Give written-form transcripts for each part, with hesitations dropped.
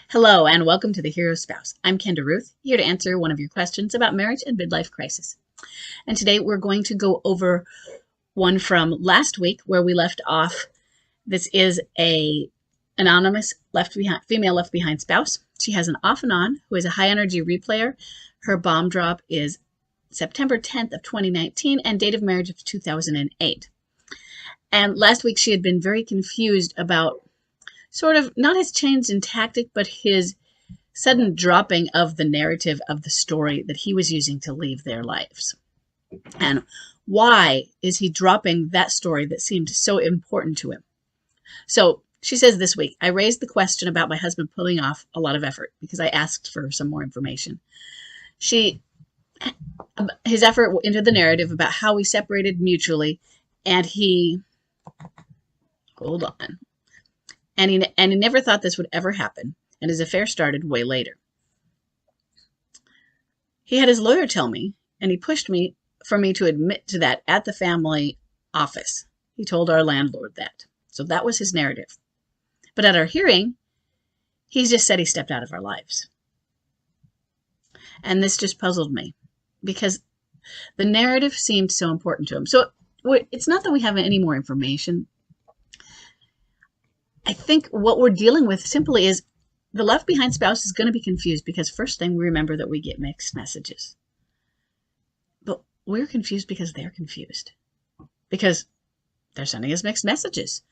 Hello and welcome to The Hero Spouse. I'm Kenda Ruth, here to answer one of your questions about marriage and midlife crisis. And today we're going to go over one from last week where we left off. This is a anonymous female left behind spouse. She has an off and on who is a high energy replayer. Her bomb drop is September 10th of 2019 and date of marriage of 2008. And last week she had been very confused about sort of not his change in tactic, but his sudden dropping of the narrative of the story that he was using to leave their lives. And why is he dropping that story that seemed so important to him? So she says this week, I raised the question about my husband pulling off a lot of effort because I asked for some more information. His effort into the narrative about how we separated mutually, and hold on. And he never thought this would ever happen, and his affair started way later. He had his lawyer tell me, and he pushed me for me to admit to that at the family office. He told our landlord that. So that was his narrative. But at our hearing, he just said he stepped out of our lives. And this just puzzled me because the narrative seemed so important to him. So it's not that we have any more information. I think what we're dealing with simply is the left behind spouse is going to be confused because first thing we remember that we get mixed messages. But we're confused because they're confused. Because they're sending us mixed messages.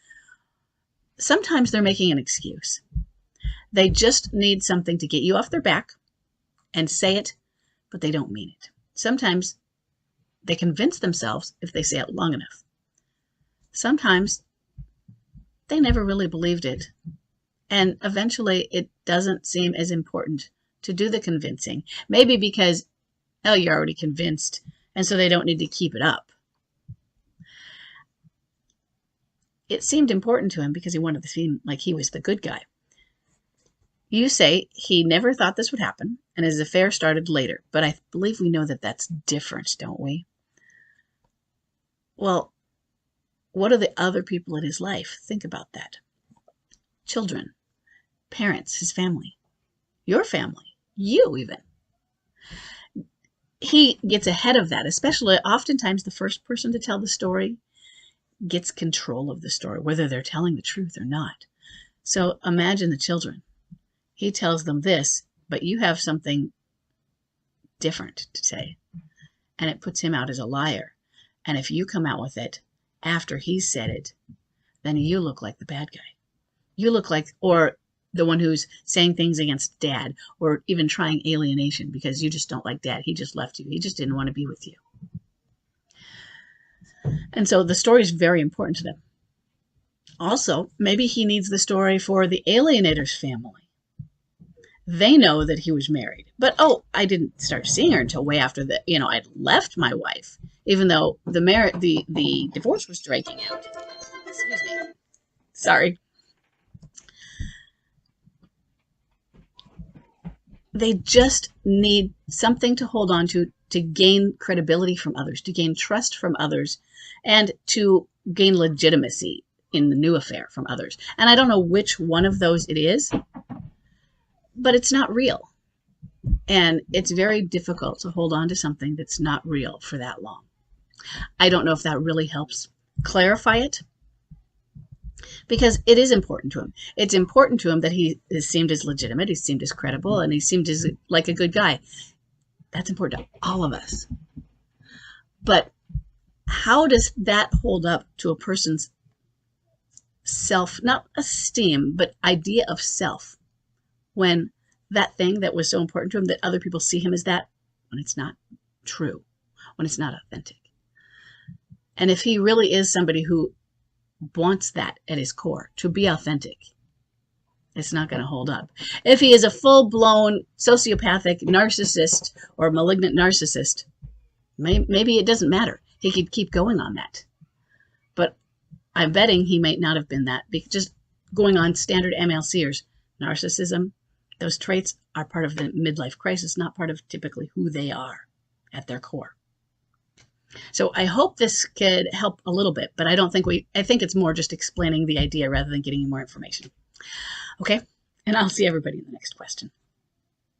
Sometimes they're making an excuse. They just need something to get you off their back and say it, but they don't mean it. Sometimes they convince themselves if they say it long enough. Sometimes they never really believed it. And eventually it doesn't seem as important to do the convincing. Maybe because, you're already convinced, and so they don't need to keep it up. It seemed important to him because he wanted to seem like he was the good guy. You say he never thought this would happen, and his affair started later. But I believe we know that that's different, don't we? Well, what are the other people in his life? Think about that. Children, parents, his family, your family, you even. He gets ahead of that, especially oftentimes the first person to tell the story gets control of the story, whether they're telling the truth or not. So imagine the children. He tells them this, but you have something different to say, and it puts him out as a liar. And if you come out with it after he said it, then you look like the bad guy. You look like, or the one who's saying things against dad, or even trying alienation because you just don't like dad. He just left you. He just didn't want to be with you. And so the story is very important to them. Also, maybe he needs the story for the alienator's family. They know that he was married, but I didn't start seeing her until way after I'd left my wife, even though the divorce was dragging out. Excuse me. Sorry. They just need something to hold on to gain credibility from others, to gain trust from others, and to gain legitimacy in the new affair from others. And I don't know which one of those it is, but it's not real. And it's very difficult to hold on to something that's not real for that long. I don't know if that really helps clarify it, because it is important to him. It's important to him that he seemed as legitimate, he seemed as credible, and he seemed as like a good guy. That's important to all of us. But how does that hold up to a person's self, not esteem, but idea of self, when that thing that was so important to him, that other people see him as that, when it's not true, when it's not authentic? And if he really is somebody who wants that at his core, to be authentic, it's not going to hold up. If he is a full-blown sociopathic narcissist or malignant narcissist, maybe it doesn't matter. He could keep going on that. But I'm betting he might not have been that, because just going on standard MLCers, narcissism, those traits are part of the midlife crisis, not part of typically who they are at their core. So I hope this could help a little bit, but I think it's more just explaining the idea rather than getting you more information. Okay, And I'll see everybody in the next question.